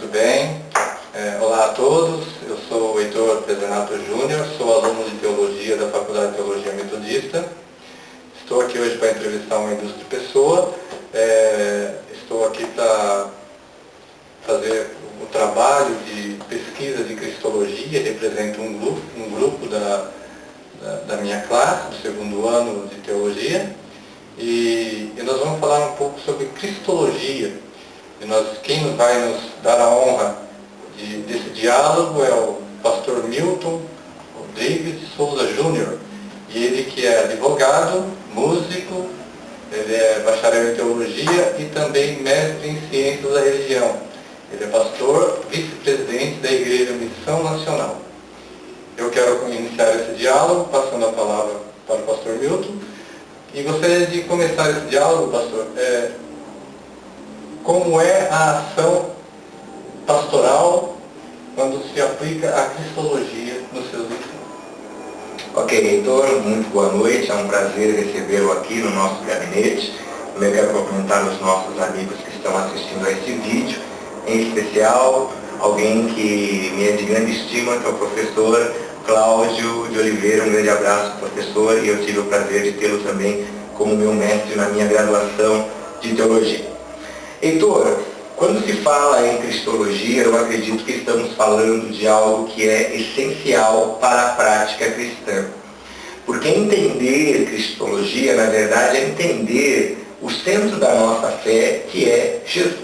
Muito bem. Olá a todos, eu sou o Heitor Pezenato Júnior, sou aluno de Teologia da Faculdade de Teologia Metodista. Estou aqui hoje para entrevistar uma ilustre pessoa. Estou aqui para fazer o trabalho de pesquisa de Cristologia, represento um grupo da minha classe, do segundo ano de Teologia, e nós vamos falar um pouco sobre Cristologia. Quem vai nos dar a honra desse diálogo é o pastor Milton Rodrigues de Souza Júnior, e ele que é advogado, músico, ele é bacharel em teologia e também mestre em ciências da religião. Ele é pastor, vice-presidente da Igreja Missão Nacional. Eu quero iniciar esse diálogo passando a palavra para o pastor Milton, e gostaria de começar esse diálogo, pastor, como é a ação pastoral quando se aplica a Cristologia nos seus ensinos? Ok, Heitor, muito boa noite, é um prazer recebê-lo aqui no nosso gabinete. Também quero cumprimentar os nossos amigos que estão assistindo a esse vídeo, em especial alguém que me é de grande estima, que é o professor Cláudio de Oliveira. Um grande abraço, professor, e eu tive o prazer de tê-lo também como meu mestre na minha graduação de teologia. Heitor, quando se fala em Cristologia, eu acredito que estamos falando de algo que é essencial para a prática cristã. Porque entender Cristologia, na verdade, é entender o centro da nossa fé, que é Jesus.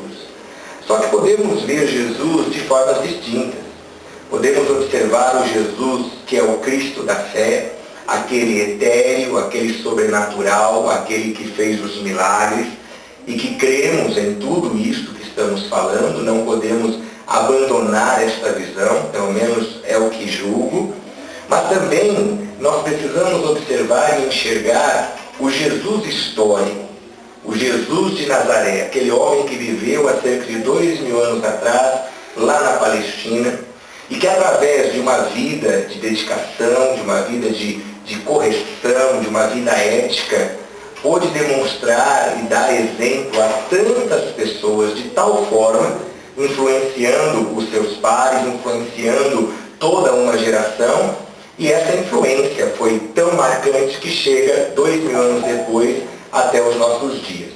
Só que podemos ver Jesus de formas distintas. Podemos observar o Jesus que é o Cristo da fé, aquele etéreo, aquele sobrenatural, aquele que fez os milagres, e que cremos em tudo isto que estamos falando. Não podemos abandonar esta visão, pelo menos é o que julgo, mas também nós precisamos observar e enxergar o Jesus histórico, o Jesus de Nazaré, aquele homem que viveu há cerca de 2000 anos atrás, lá na Palestina, e que através de uma vida de dedicação, de uma vida de correção, de uma vida ética, pôde demonstrar e dar exemplo a tantas pessoas de tal forma, influenciando os seus pares, influenciando toda uma geração, e essa influência foi tão marcante que chega 2000 anos depois até os nossos dias.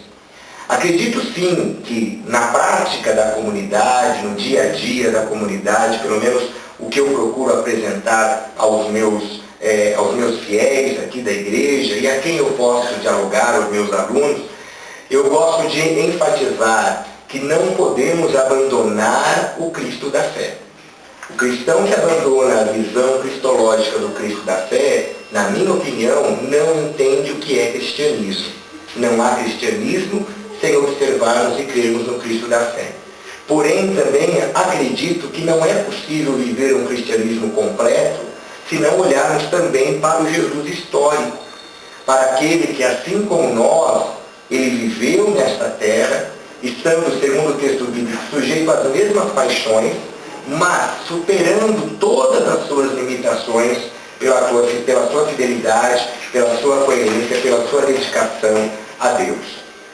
Acredito sim que na prática da comunidade, no dia a dia da comunidade, pelo menos o que eu procuro apresentar aos meus fiéis aqui da igreja e a quem eu posso dialogar, aos meus alunos, eu gosto de enfatizar que não podemos abandonar o Cristo da fé. O cristão que abandona a visão cristológica do Cristo da fé, na minha opinião, não entende o que é cristianismo. Não há cristianismo sem observarmos e crermos no Cristo da fé. Porém, também acredito que não é possível viver um cristianismo completo se não olharmos também para o Jesus histórico, para aquele que, assim como nós, ele viveu nesta terra, estando, segundo o texto bíblico, sujeito às mesmas paixões, mas superando todas as suas limitações pela sua fidelidade, pela sua coerência, pela sua dedicação a Deus.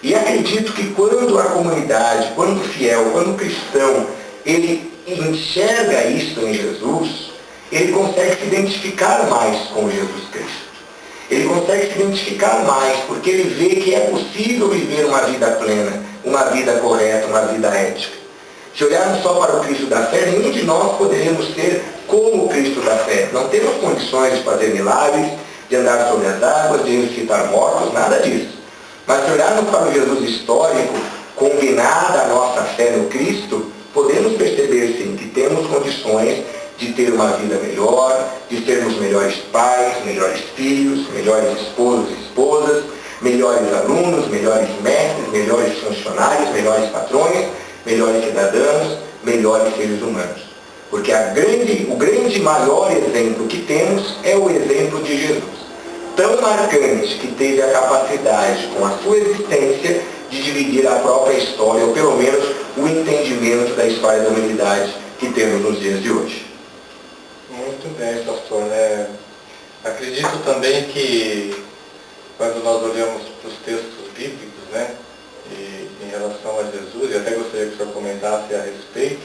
E acredito que quando a comunidade, quando o fiel, quando o cristão, ele enxerga isso em Jesus, ele consegue se identificar mais com Jesus Cristo. Ele consegue se identificar mais, porque ele vê que é possível viver uma vida plena, uma vida correta, uma vida ética. Se olharmos só para o Cristo da fé, nenhum de nós poderemos ser como o Cristo da fé. Não temos condições de fazer milagres, de andar sobre as águas, de ressuscitar mortos, nada disso. Mas se olharmos para o Jesus histórico, combinada a nossa fé no Cristo, podemos perceber sim que temos condições de ter uma vida melhor, de sermos melhores pais, melhores filhos, melhores esposos e esposas, melhores alunos, melhores mestres, melhores funcionários, melhores patrões, melhores cidadãos, melhores seres humanos. Porque o grande maior exemplo que temos é o exemplo de Jesus. Tão marcante que teve a capacidade, com a sua existência, de dividir a própria história, ou pelo menos o entendimento da história da humanidade que temos nos dias de hoje. Muito bem, pastor. Acredito também que quando nós olhamos para os textos bíblicos, e em relação a Jesus, e até gostaria que o senhor comentasse a respeito,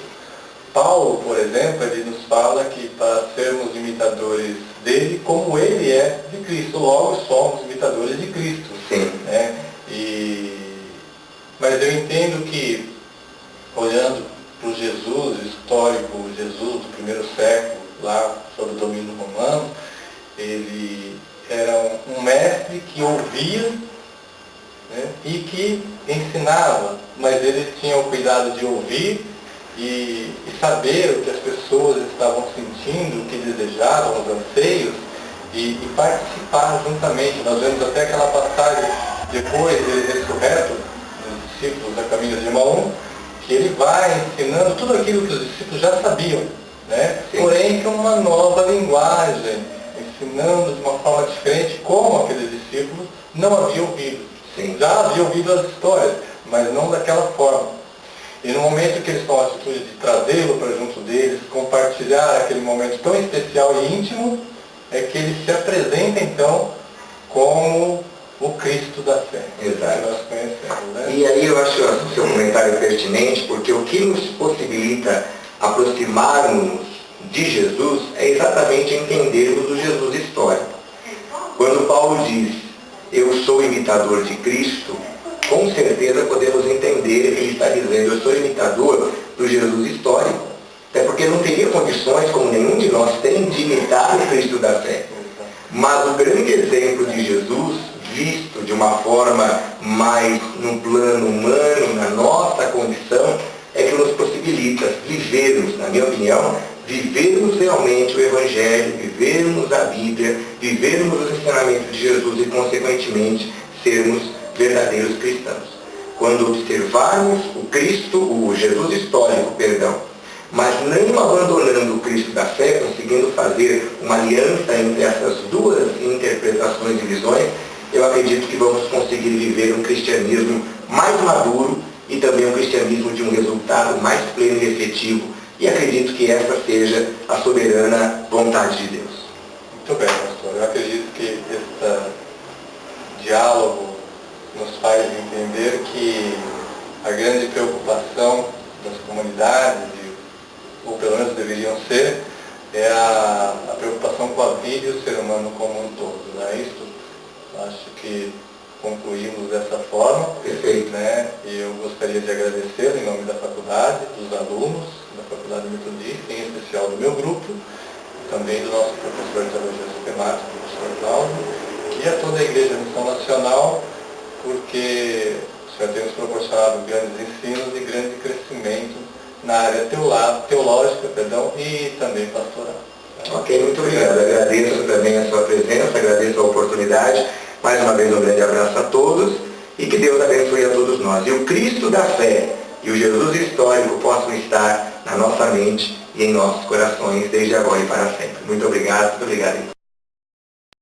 Paulo, por exemplo, ele nos fala que para sermos imitadores dele, como ele é de Cristo, logo somos imitadores de Cristo. Sim. Né? Mas eu entendo que, olhando para o Jesus histórico, o Jesus do primeiro século, lá sob o domínio romano, ele era um mestre que ouvia, né, e que ensinava, mas ele tinha o cuidado de ouvir e saber o que as pessoas estavam sentindo, o que desejavam, os anseios, e participar juntamente. Nós vemos até aquela passagem, depois dele ressurreto, dos discípulos a caminho de Emaús, que ele vai ensinando tudo aquilo que os discípulos já sabiam, né? Porém com uma nova linguagem, ensinando de uma forma diferente como aqueles discípulos não haviam ouvido. Sim. Já haviam ouvido as histórias, mas não daquela forma. E no momento que eles tomam a atitude de trazê-lo para junto deles, compartilhar aquele momento tão especial e íntimo, é que ele se apresenta então como o Cristo da fé. Exato. Que nós conhecemos, né? E aí eu acho o seu comentário pertinente, porque o que nos possibilita aproximarmos de Jesus é exatamente entendermos o Jesus histórico. Quando Paulo diz, eu sou imitador de Cristo, com certeza podemos entender que ele está dizendo, eu sou imitador do Jesus histórico. Até porque não teria condições, como nenhum de nós tem, de imitar o Cristo da fé. Mas o grande exemplo de Jesus, visto de uma forma mais no plano humano, na nossa condição, é que nos possibilita vivermos, na minha opinião, vivermos realmente o Evangelho, vivermos a Bíblia, vivermos os ensinamentos de Jesus e, consequentemente, sermos verdadeiros cristãos. Quando observarmos o Cristo, o Jesus histórico, mas não abandonando o Cristo da fé, conseguindo fazer uma aliança entre essas duas interpretações e visões, eu acredito que vamos conseguir viver um cristianismo mais maduro e também um cristianismo de um resultado mais pleno e efetivo. E acredito que essa seja a soberana vontade de Deus. Muito bem, pastor. Eu acredito que esse diálogo nos faz entender que a grande preocupação das comunidades, ou pelo menos deveriam ser, é a preocupação com a vida e o ser humano como um todo. Não é isso? Acho que concluímos dessa forma. Perfeito. Né? E eu gostaria de agradecer em nome da faculdade, dos alunos da Faculdade Metodista, em especial do meu grupo, também do nosso professor de Teologia Sistemática, o professor Cláudio, e a toda a Igreja Missão Nacional, porque o Senhor tem nos proporcionado grandes ensinos e grande crescimento na área teológica e também pastoral. Ok, muito obrigado. Agradeço também a sua presença, agradeço a oportunidade. Mais uma vez um grande abraço a todos e que Deus abençoe a todos nós. E o Cristo da fé e o Jesus histórico possam estar na nossa mente e em nossos corações desde agora e para sempre. Muito obrigado, muito obrigado.